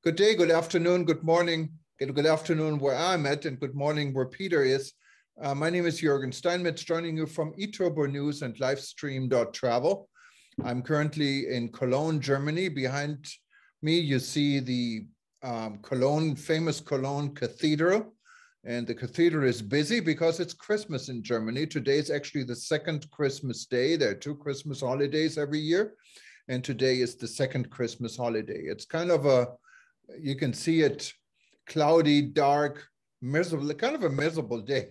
Good day, good afternoon, good morning, good afternoon where I'm at, and good morning where Peter is. My name is Jürgen Steinmetz, joining you from eTurboNews and livestream.travel. I'm currently in Cologne, Germany. Behind me, you see the famous Cologne Cathedral. And the cathedral is busy because it's Christmas in Germany. Today is actually the second Christmas day. There are two Christmas holidays every year. And today is the second Christmas holiday. It's kind of you can see it cloudy, dark, miserable, kind of a miserable day.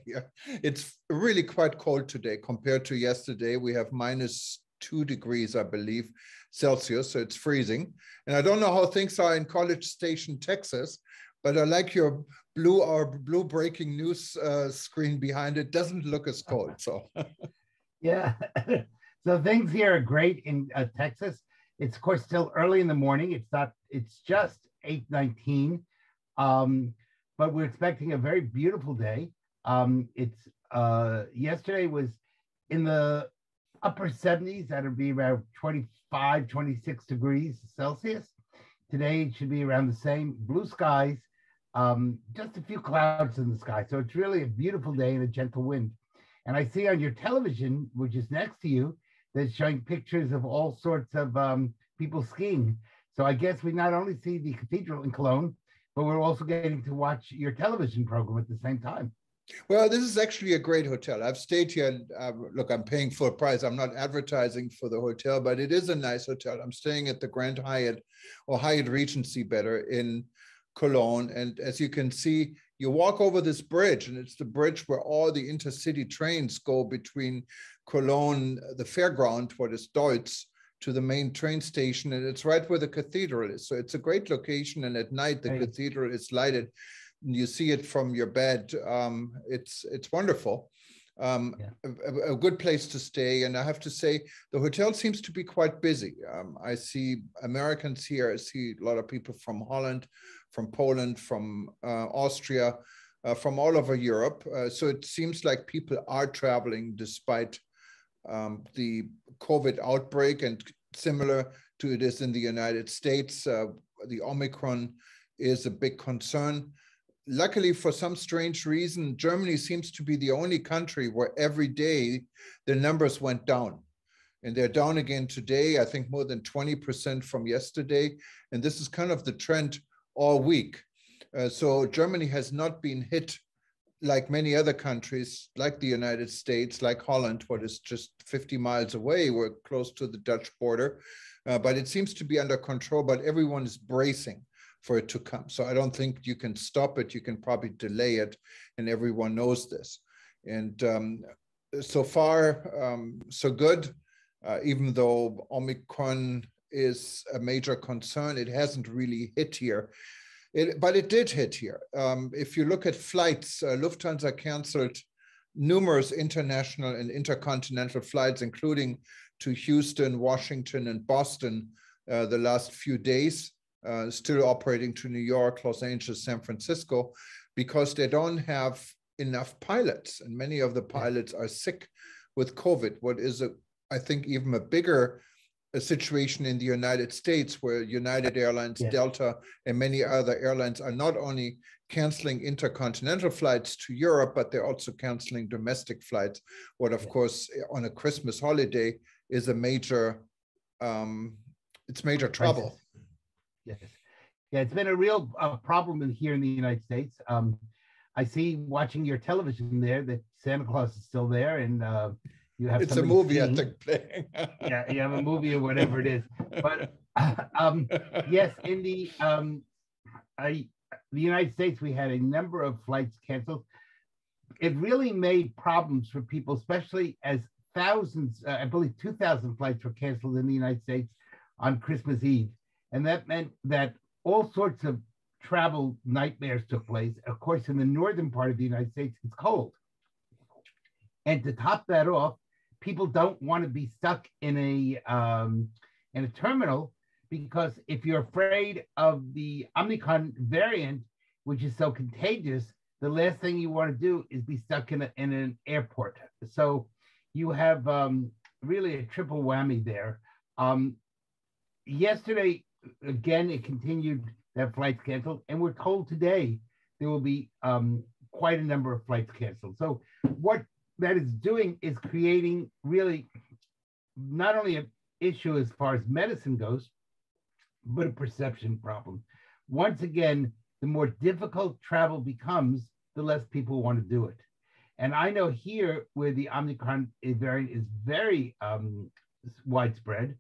It's really quite cold today compared to yesterday. We have -2 degrees, I believe, Celsius, so it's freezing. And I don't know how things are in College Station, Texas, but I like your blue breaking news screen behind it. Doesn't look as cold, so. Yeah, so things here are great in Texas. It's of course still early in the morning. It's just 8:19, but we're expecting a very beautiful day. Yesterday was in the upper 70s. That'll be around 25, 26 degrees Celsius. Today it should be around the same. Blue skies, just a few clouds in the sky. So it's really a beautiful day and a gentle wind. And I see on your television, which is next to you, that's showing pictures of all sorts of people skiing. So I guess we not only see the cathedral in Cologne, but we're also getting to watch your television program at the same time. Well, this is actually a great hotel. I've stayed here. Look, I'm paying full price. I'm not advertising for the hotel, but it is a nice hotel. I'm staying at the Grand Hyatt, or Hyatt Regency better, in Cologne. And as you can see, you walk over this bridge, and it's the bridge where all the intercity trains go between Cologne, the fairground, what is Deutz, to the main train station. And it's right where the cathedral is. So it's a great location. And at night, the cathedral is lighted. You see it from your bed. It's wonderful. A good place to stay. And I have to say, the hotel seems to be quite busy. I see Americans here. I see a lot of people from Holland, from Poland, from Austria, from all over Europe. So it seems like people are traveling despite the COVID outbreak, and similar to it is in the United States. The Omicron is a big concern. Luckily, for some strange reason, Germany seems to be the only country where every day the numbers went down. And they're down again today, I think more than 20% from yesterday. And this is kind of the trend all week. So Germany has not been hit like many other countries, like the United States, like Holland, what is just 50 miles away. We're close to the Dutch border, but it seems to be under control, but everyone is bracing for it to come. So I don't think you can stop it. You can probably delay it, and everyone knows this. And so far, so good. Even though Omicron is a major concern, it hasn't really hit here. But it did hit here. If you look at flights, Lufthansa canceled numerous international and intercontinental flights, including to Houston, Washington, and Boston the last few days, still operating to New York, Los Angeles, San Francisco, because they don't have enough pilots. And many of the pilots are sick with COVID. What is, I think, even a bigger situation in the United States, where United Airlines, Delta, and many other airlines are not only canceling intercontinental flights to Europe, but they're also canceling domestic flights. What, of course, on a Christmas holiday is a major, it's major trouble. Yes. Yeah, it's been a real problem here in the United States. I see, watching your television there, that Santa Claus is still there, and you have it's a movie, I think, playing. Yeah, you have a movie or whatever it is. But yes, in the United States, we had a number of flights canceled. It really made problems for people, especially as thousands, I believe 2,000 flights were canceled in the United States on Christmas Eve. And that meant that all sorts of travel nightmares took place. Of course, in the northern part of the United States, it's cold. And to top that off, people don't want to be stuck in a terminal, because if you're afraid of the Omicron variant, which is so contagious, the last thing you want to do is be stuck in an airport. So you have really a triple whammy there. Yesterday, again, it continued to have flights canceled. And we're told today there will be quite a number of flights canceled. So what that is doing is creating really not only an issue as far as medicine goes, but a perception problem. Once again, the more difficult travel becomes, the less people want to do it. And I know here where the Omicron variant is very widespread,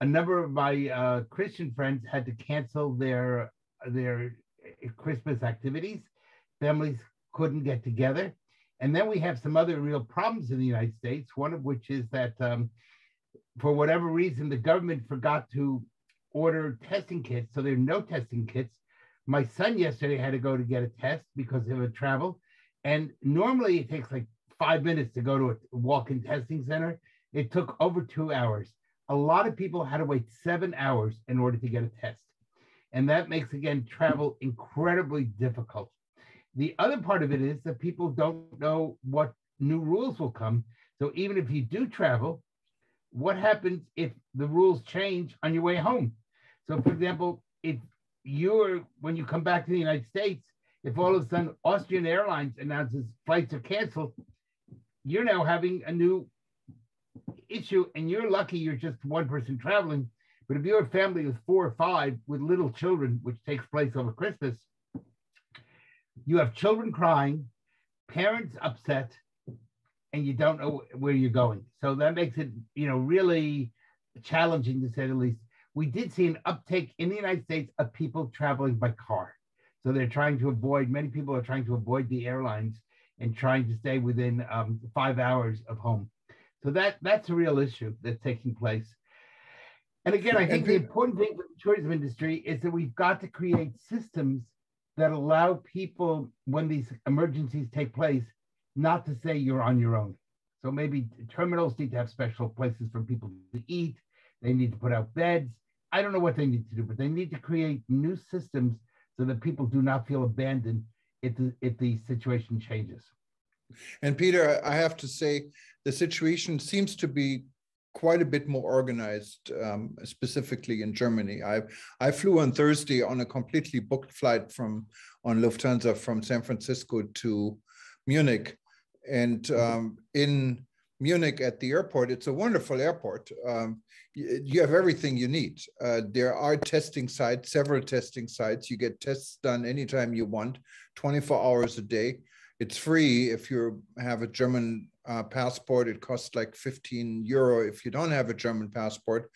a number of my Christian friends had to cancel their Christmas activities. Families couldn't get together. And then we have some other real problems in the United States, one of which is that for whatever reason, the government forgot to order testing kits. So there are no testing kits. My son yesterday had to go to get a test because of a travel. And normally it takes like 5 minutes to go to a walk-in testing center. It took over 2 hours. A lot of people had to wait 7 hours in order to get a test. And that makes, again, travel incredibly difficult. The other part of it is that people don't know what new rules will come. So even if you do travel, what happens if the rules change on your way home? So for example, when you come back to the United States, if all of a sudden Austrian Airlines announces flights are canceled, you're now having a new issue, and you're lucky you're just one person traveling. But if you're a family of 4 or 5 with little children, which takes place over Christmas, you have children crying, parents upset, and you don't know where you're going. So that makes it, really challenging, to say the least. We did see an uptake in the United States of people traveling by car. So many people are trying to avoid the airlines and trying to stay within 5 hours of home. So that's a real issue that's taking place. And again, I think the important thing with the tourism industry is that we've got to create systems that allow people, when these emergencies take place, not to say you're on your own. So maybe terminals need to have special places for people to eat. They need to put out beds. I don't know what they need to do, but they need to create new systems so that people do not feel abandoned if the situation changes. And Peter, I have to say, the situation seems to be quite a bit more organized, specifically in Germany. I flew on Thursday on a completely booked flight on Lufthansa from San Francisco to Munich. And in Munich at the airport, it's a wonderful airport. You have everything you need. There are testing sites, several testing sites. You get tests done anytime you want, 24 hours a day. It's free if you have a German passport. It costs like 15 euro if you don't have a German passport.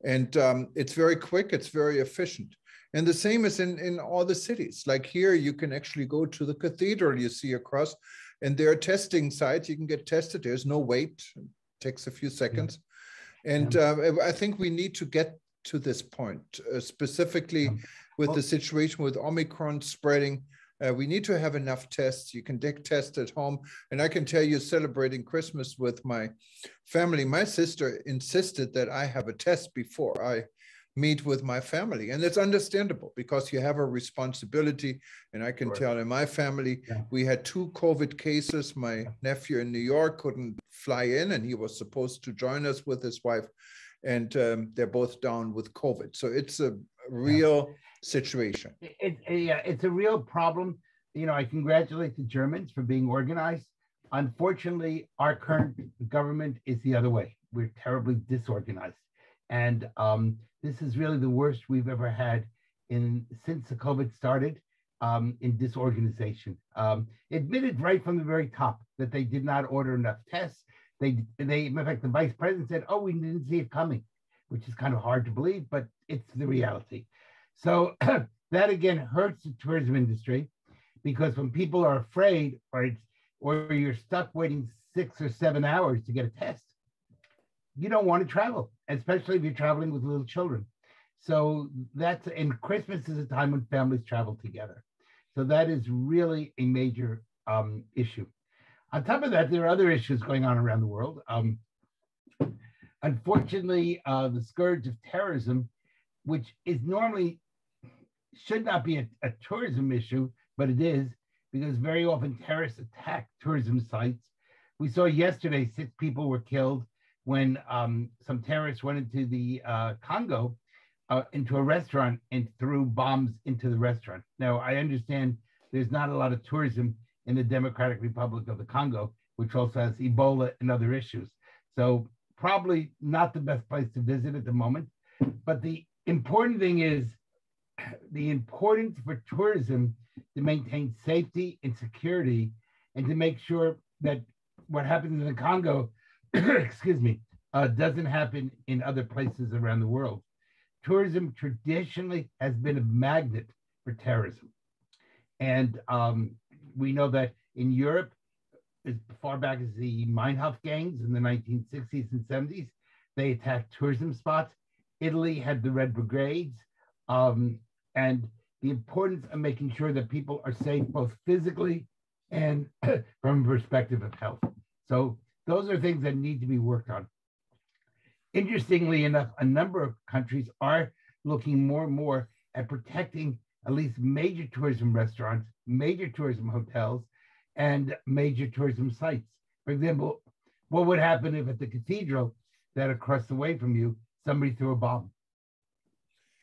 And it's very quick, it's very efficient. And the same is in all the cities. Like here, you can actually go to the cathedral you see across, and there are testing sites. You can get tested. There's no wait. It takes a few seconds. Yeah. And I think we need to get to this point, specifically with the situation with Omicron spreading. We need to have enough tests. You can take tests at home. And I can tell you, celebrating Christmas with my family, my sister insisted that I have a test before I meet with my family. And it's understandable because you have a responsibility. And I can tell in my family, we had 2 COVID cases. My nephew in New York couldn't fly in, and he was supposed to join us with his wife. And they're both down with COVID. So it's a real situation. It's a real problem. I congratulate the Germans for being organized. Unfortunately, our current government is the other way. We're terribly disorganized. And this is really the worst we've ever had since the COVID started in disorganization. Admitted right from the very top that they did not order enough tests. In fact, the vice president said, "Oh, we didn't see it coming," which is kind of hard to believe, but it's the reality. So that again hurts the tourism industry, because when people are afraid, or you're stuck waiting 6 or 7 hours to get a test, you don't want to travel, especially if you're traveling with little children. So and Christmas is a time when families travel together. So that is really a major issue. On top of that, there are other issues going on around the world. Unfortunately, the scourge of terrorism, which is normally should not be a tourism issue, but it is, because very often terrorists attack tourism sites. We saw yesterday 6 people were killed when some terrorists went into the Congo into a restaurant and threw bombs into the restaurant. Now, I understand there's not a lot of tourism in the Democratic Republic of the Congo, which also has Ebola and other issues. So probably not the best place to visit at the moment. But the important thing is the importance for tourism to maintain safety and security and to make sure that what happens in the Congo, excuse me, doesn't happen in other places around the world. Tourism traditionally has been a magnet for terrorism. And we know that in Europe, as far back as the Meinhof gangs in the 1960s and 70s, they attacked tourism spots. Italy had the Red Brigades, and the importance of making sure that people are safe both physically and from a perspective of health. So those are things that need to be worked on. Interestingly enough, a number of countries are looking more and more at protecting at least major tourism restaurants, major tourism hotels, and major tourism sites. For example, what would happen if at the cathedral that across the way from you, somebody threw a bomb?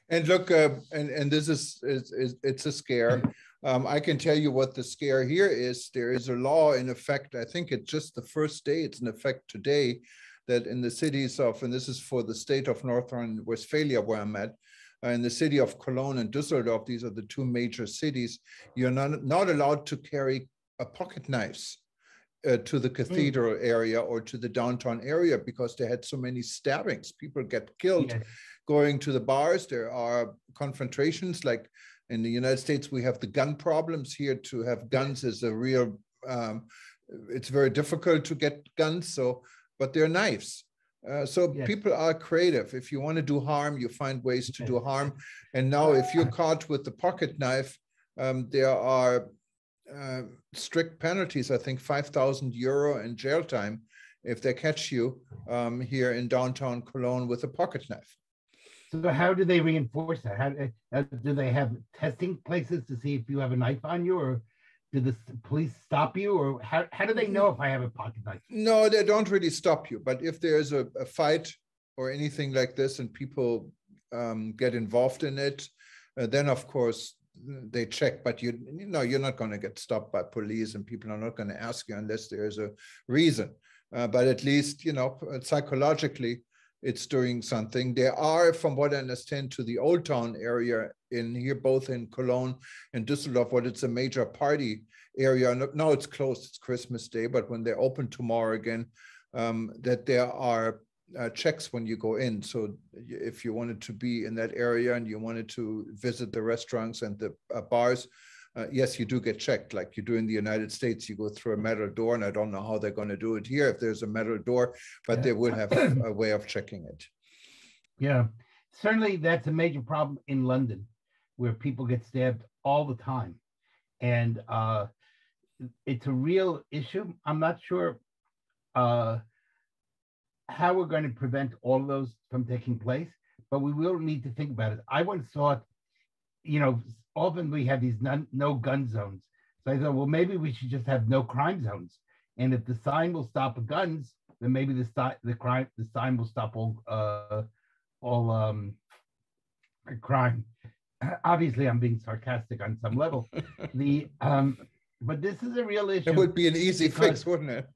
And look, and this is it's a scare. I can tell you what the scare here is. There is a law in effect. I think it's just the first day it's in effect today, that in the cities of, and this is for the state of North Rhine-Westphalia where I'm at, in the city of Cologne and Düsseldorf, these are the two major cities, you're not allowed to carry pocket knives to the cathedral area or to the downtown area because they had so many stabbings. People get killed going to the bars. There are confrontations. Like in the United States, we have the gun problems. Here to have guns is a real, it's very difficult to get guns. So, but they're knives. People are creative. If you want to do harm, you find ways to do harm. And now if you're caught with the pocket knife, there are strict penalties, I think €5,000 in jail time if they catch you here in downtown Cologne with a pocket knife. So how do they reinforce that? How do they have testing places to see if you have a knife on you, or do the police stop you, or how do they know if I have a pocket knife? No, they don't really stop you. But if there's a fight or anything like this and people get involved in it, then of course they check. But you know, you're not going to get stopped by police, and people are not going to ask you unless there's a reason. But at least, you know, psychologically, it's doing something. There are, from what I understand, to the Old Town area in here, both in Cologne and Düsseldorf, what it's a major party area. Now it's closed, it's Christmas Day, but when they open tomorrow again, that there are checks when you go in. So if you wanted to be in that area and you wanted to visit the restaurants and the bars, yes, you do get checked like you do in the United States. You go through a metal door, and I don't know how they're going to do it here if there's a metal door, but they will have a way of checking it. Yeah, certainly that's a major problem in London, where people get stabbed all the time. And it's a real issue. I'm not sure how we're going to prevent all of those from taking place, but we will need to think about it. I once thought, you know, often we have these no gun zones. So I thought, well, maybe we should just have no crime zones. And if the sign will stop guns, then maybe the sign will stop all crime. Obviously, I'm being sarcastic on some level. But this is a real issue. It would be an easy fix, wouldn't it?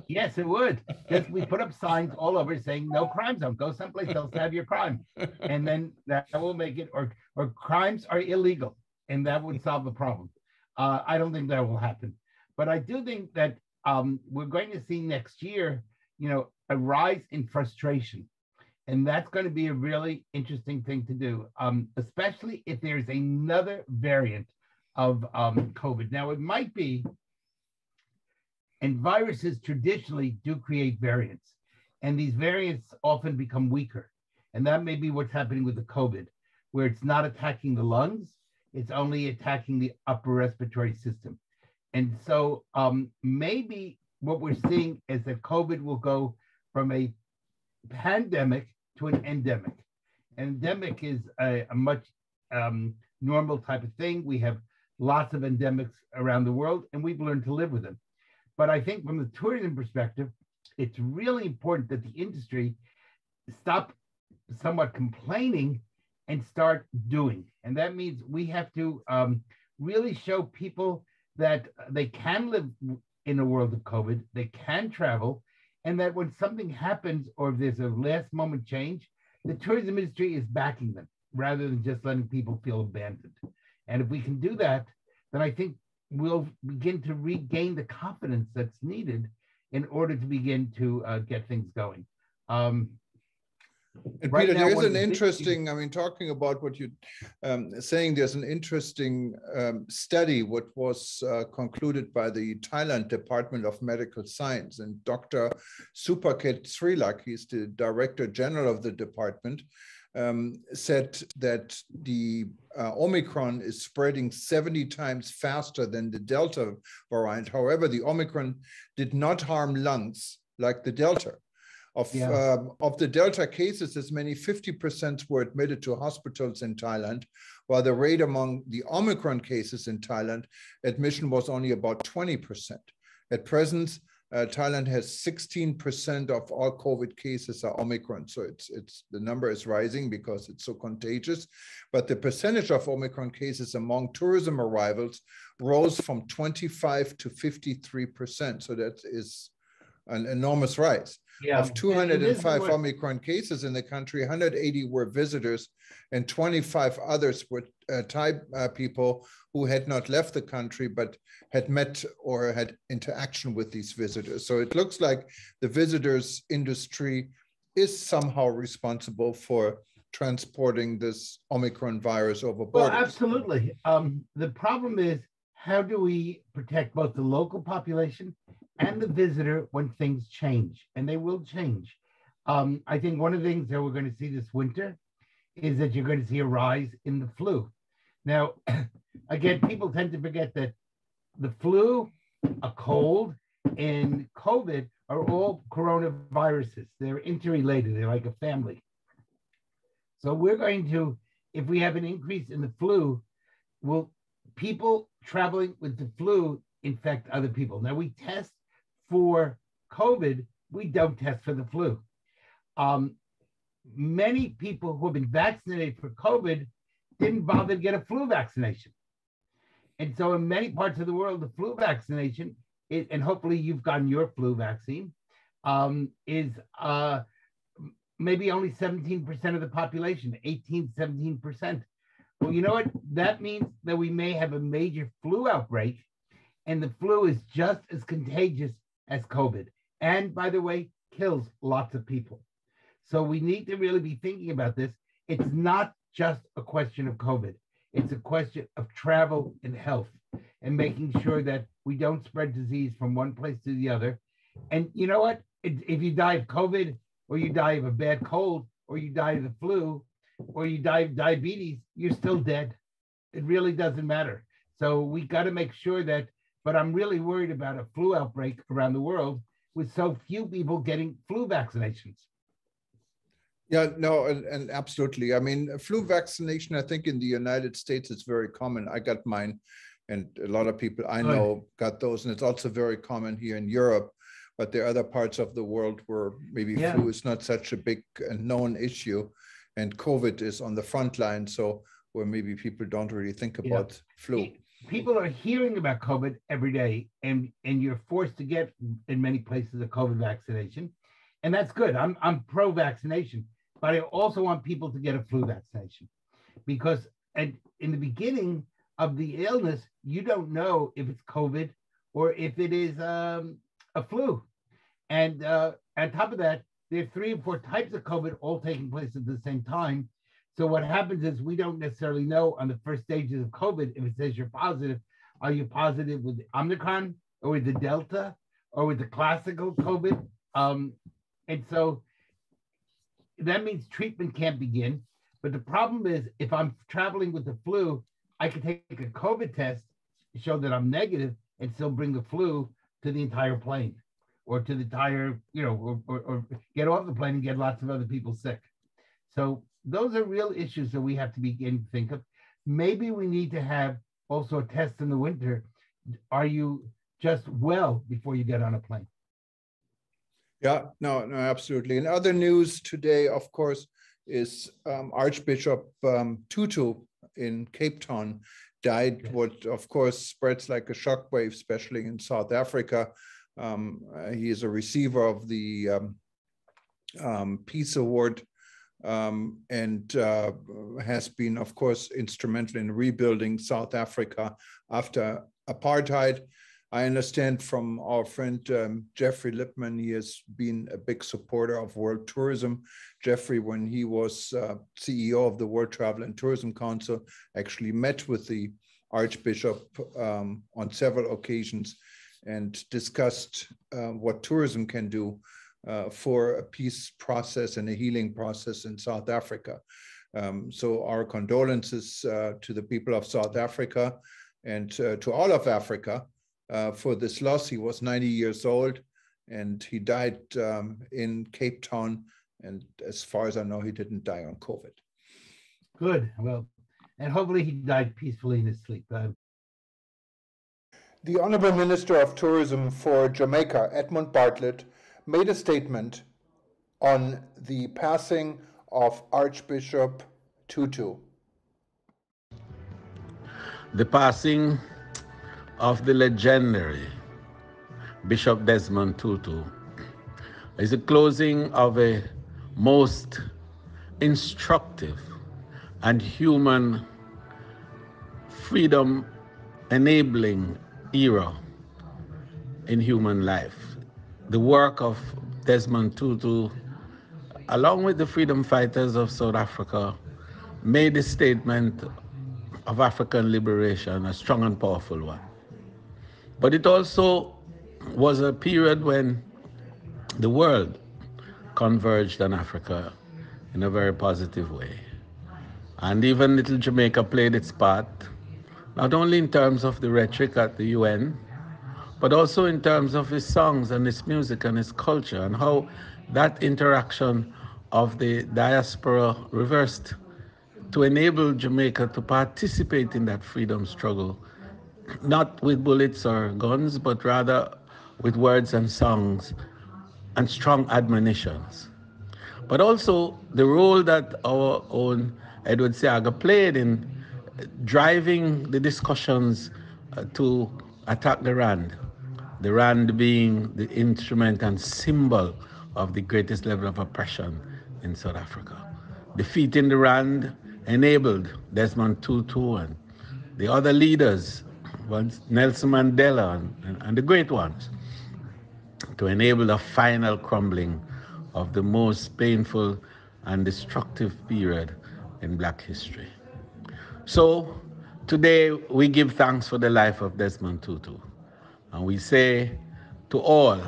Yes, it would. Just we put up signs all over saying no crime zone. Go someplace else to have your crime, and then that will make it. Or crimes are illegal, and that would solve the problem. I don't think that will happen, but I do think that we're going to see next year, you know, a rise in frustration, and that's going to be a really interesting thing to do, especially if there's another variant of COVID. Now, it might be. And viruses traditionally do create variants, and these variants often become weaker. And that may be what's happening with the COVID, where it's not attacking the lungs, it's only attacking the upper respiratory system. And so maybe what we're seeing is that COVID will go from a pandemic to an endemic. Endemic is a much normal type of thing. We have lots of endemics around the world, and we've learned to live with them. But I think from the tourism perspective, it's really important that the industry stop somewhat complaining and start doing. And that means we have to really show people that they can live in a world of COVID, they can travel, and that when something happens or if there's a last moment change, the tourism industry is backing them rather than just letting people feel abandoned. And if we can do that, then I think we'll begin to regain the confidence that's needed in order to begin to get things going. And Peter, there is an interesting, I mean, talking about what you're saying, there's an interesting study what was concluded by the Thailand Department of Medical Science, and Dr. Supaket Srilak, he's the Director General of the department, said that the Omicron is spreading 70 times faster than the Delta variant. However, the Omicron did not harm lungs like the Delta. Of the Delta cases, as many 50% were admitted to hospitals in Thailand, while the rate among the Omicron cases in Thailand, admission was only about 20%. At present, Thailand has 16% of all COVID cases are Omicron. So the number is rising because it's so contagious. But the percentage of Omicron cases among tourism arrivals rose from 25 to 53%. So that is an enormous rise. Yeah. Of 205 Omicron cases in the country, 180 were visitors and 25 others were Thai people who had not left the country but had met or had interaction with these visitors. So it looks like the visitors industry is somehow responsible for transporting this Omicron virus over borders. Well, absolutely. The problem is, how do we protect both the local population and the visitor when things change? And they will change. I think one of the things that we're going to see this winter is that you're going to see a rise in the flu. Now, again, people tend to forget that the flu, a cold, and COVID are all coronaviruses. They're interrelated. They're like a family. So we're going to, if we have an increase in the flu, will people traveling with the flu infect other people? Now, we test for COVID, we don't test for the flu. Many people who have been vaccinated for COVID didn't bother to get a flu vaccination. And so in many parts of the world, the flu vaccination, and hopefully you've gotten your flu vaccine, is maybe only 17% of the population, 18, 17%. Well, you know what? That means that we may have a major flu outbreak, and the flu is just as contagious as COVID. And by the way, kills lots of people. So we need to really be thinking about this. It's not just a question of COVID. It's a question of travel and health and making sure that we don't spread disease from one place to the other. And you know what? If you die of COVID, or you die of a bad cold, or you die of the flu, or you die of diabetes, you're still dead. It really doesn't matter. So we got to make sure that, but I'm really worried about a flu outbreak around the world with so few people getting flu vaccinations. Yeah, no, and absolutely. I mean, flu vaccination, I think in the United States, it's very common. I got mine, and a lot of people I know got those, and it's also very common here in Europe. But there are other parts of the world where maybe flu is not such a big and known issue, and COVID is on the front line. So where maybe people don't really think about flu. People are hearing about COVID every day, and you're forced to get in many places a COVID vaccination, and that's good. I'm pro-vaccination, but I also want people to get a flu vaccination, because in the beginning of the illness, you don't know if it's COVID or if it is a flu. And on top of that, there are 3 or 4 types of COVID all taking place at the same time. So what happens is we don't necessarily know on the first stages of COVID, if it says you're positive, are you positive with the Omicron or with the Delta or with the classical COVID? And so that means treatment can't begin. But the problem is, if I'm traveling with the flu, I can take a COVID test, show that I'm negative, and still bring the flu to the entire plane, or to the entire, or get off the plane and get lots of other people sick. So those are real issues that we have to begin to think of. Maybe we need to have also a test in the winter. Are you just well before you get on a plane? Yeah, no, absolutely. In other news today, of course, is Archbishop Tutu in Cape Town died, what of course spreads like a shockwave, especially in South Africa. He is a receiver of the Peace Award and has been, of course, instrumental in rebuilding South Africa after apartheid. I understand from our friend Jeffrey Lipman, he has been a big supporter of world tourism. Jeffrey, when he was CEO of the World Travel and Tourism Council, actually met with the Archbishop on several occasions and discussed what tourism can do for a peace process and a healing process in South Africa. So our condolences to the people of South Africa and to all of Africa for this loss. He was 90 years old and he died in Cape Town. And as far as I know, he didn't die on COVID. Good. Well, and hopefully he died peacefully in his sleep. The Honorable Minister of Tourism for Jamaica, Edmund Bartlett, made a statement on the passing of Archbishop Tutu. The passing of the legendary Bishop Desmond Tutu is the closing of a most instructive and human freedom enabling era in human life. The work of Desmond Tutu, along with the freedom fighters of South Africa, made the statement of African liberation a strong and powerful one. But it also was a period when the world converged on Africa in a very positive way. And even little Jamaica played its part, not only in terms of the rhetoric at the UN, but also in terms of his songs and his music and his culture, and how that interaction of the diaspora reversed to enable Jamaica to participate in that freedom struggle, not with bullets or guns, but rather with words and songs and strong admonitions. But also the role that our own Edward Seaga played in driving the discussions to attack the Rand being the instrument and symbol of the greatest level of oppression in South Africa. Defeating the Rand enabled Desmond Tutu and the other leaders, Nelson Mandela and the great ones, to enable the final crumbling of the most painful and destructive period in Black history. So today we give thanks for the life of Desmond Tutu. And we say to all,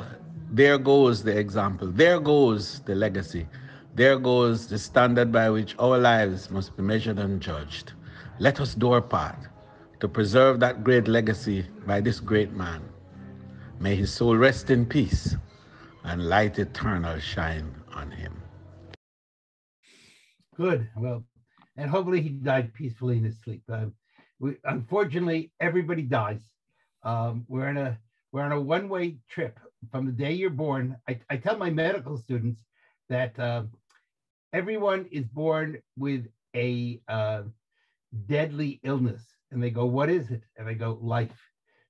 there goes the example, there goes the legacy, there goes the standard by which our lives must be measured and judged. Let us do our part to preserve that great legacy by this great man. May his soul rest in peace and light eternal shine on him. Good. Well, and hopefully he died peacefully in his sleep. Unfortunately, everybody dies. We're on a one-way trip from the day you're born. I tell my medical students that everyone is born with a deadly illness, and they go, "What is it?" And I go, "Life."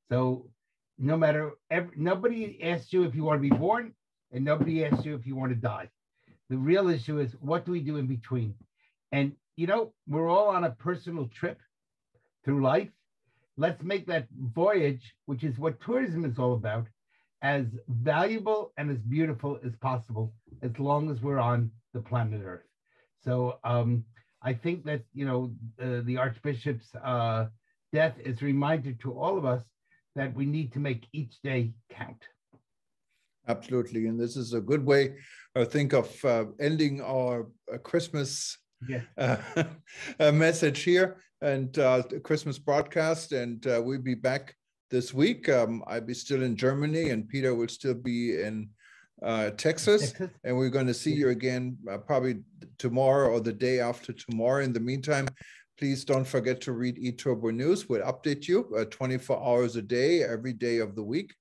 So no matter, nobody asks you if you want to be born, and nobody asks you if you want to die. The real issue is, what do we do in between? And you know, we're all on a personal trip through life. Let's make that voyage, which is what tourism is all about, as valuable and as beautiful as possible, as long as we're on the planet Earth. So I think that, you know, the Archbishop's death is a reminder to all of us that we need to make each day count. Absolutely. And this is a good way, I think, of ending our Christmas message here and Christmas broadcast. And we'll be back this week. I'll be still in Germany and Peter will still be in Texas. And we're going to see you again probably tomorrow or the day after tomorrow. In the meantime, please don't forget to read eTurboNews. We'll update you 24 hours a day, every day of the week.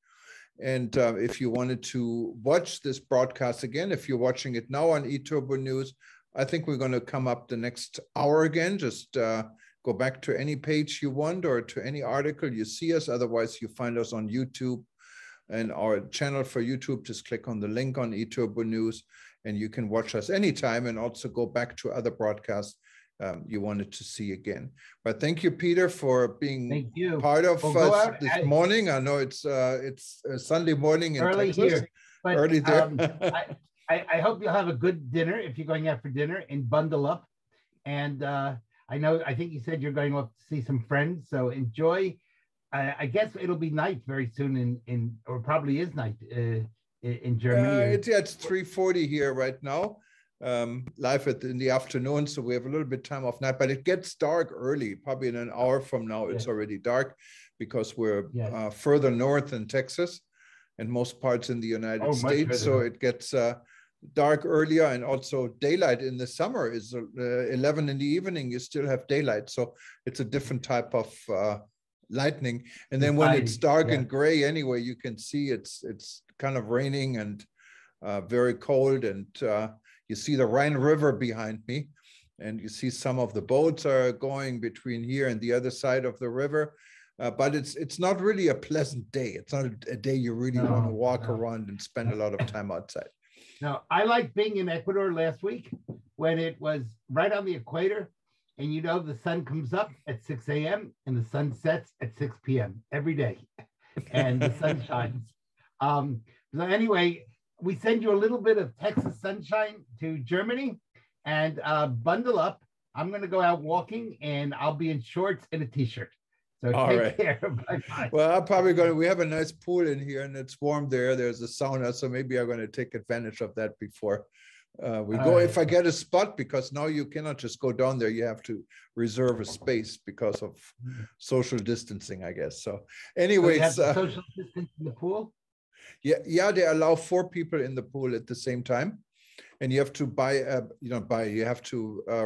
And if you wanted to watch this broadcast again, if you're watching it now on eTurboNews, I think we're going to come up the next hour again. Just go back to any page you want or to any article you see us. Otherwise, you find us on YouTube and our channel for YouTube. Just click on the link on eTurboNews and you can watch us anytime and also go back to other broadcasts you wanted to see again. But thank you, Peter, for being part of us this morning. I know it's Sunday morning in early Texas. Here, but, early there. I hope you'll have a good dinner if you're going out for dinner and bundle up. And I think you said you're going off to see some friends, so enjoy. I guess it'll be night very soon or probably is night in Germany. It's 3:40 here right now. Live in the afternoon, so we have a little bit time off night, but it gets dark early. Probably in an hour from now, it's already dark because we're further north in Texas and most parts in the United States. So it gets dark earlier, and also daylight in the summer is 11 in the evening. You still have daylight, so it's a different type of lightning. And then when it's dark and gray, anyway, you can see it's kind of raining and very cold, and you see the Rhine River behind me, and you see some of the boats are going between here and the other side of the river. But it's not really a pleasant day. It's not a day you really want to walk around and spend a lot of time outside. No, I like being in Ecuador last week when it was right on the equator, and the sun comes up at 6 a.m. and the sun sets at 6 p.m. every day, and the sun shines. So anyway, we send you a little bit of Texas sunshine to Germany, and bundle up. I'm going to go out walking, and I'll be in shorts and a t-shirt. So take care. Bye-bye. Well, I'm probably we have a nice pool in here and it's warm there. There's a sauna. So maybe I'm going to take advantage of that before we go. If I get a spot, because now you cannot just go down there. You have to reserve a space because of social distancing, I guess. So anyways. So social distance in the pool? Yeah, they allow 4 people in the pool at the same time. And you have to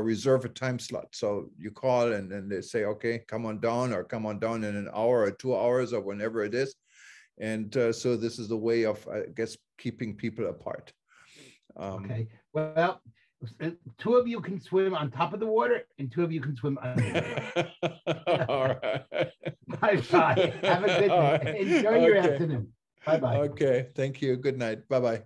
reserve a time slot. So you call and then they say, okay, come on down in an hour or 2 hours or whenever it is. And so this is the way of, I guess, keeping people apart. Okay. Well, 2 of you can swim on top of the water and 2 of you can swim under. All right. Bye-bye. Have a good day. Enjoy your afternoon. Bye-bye. Okay. Thank you. Good night. Bye-bye.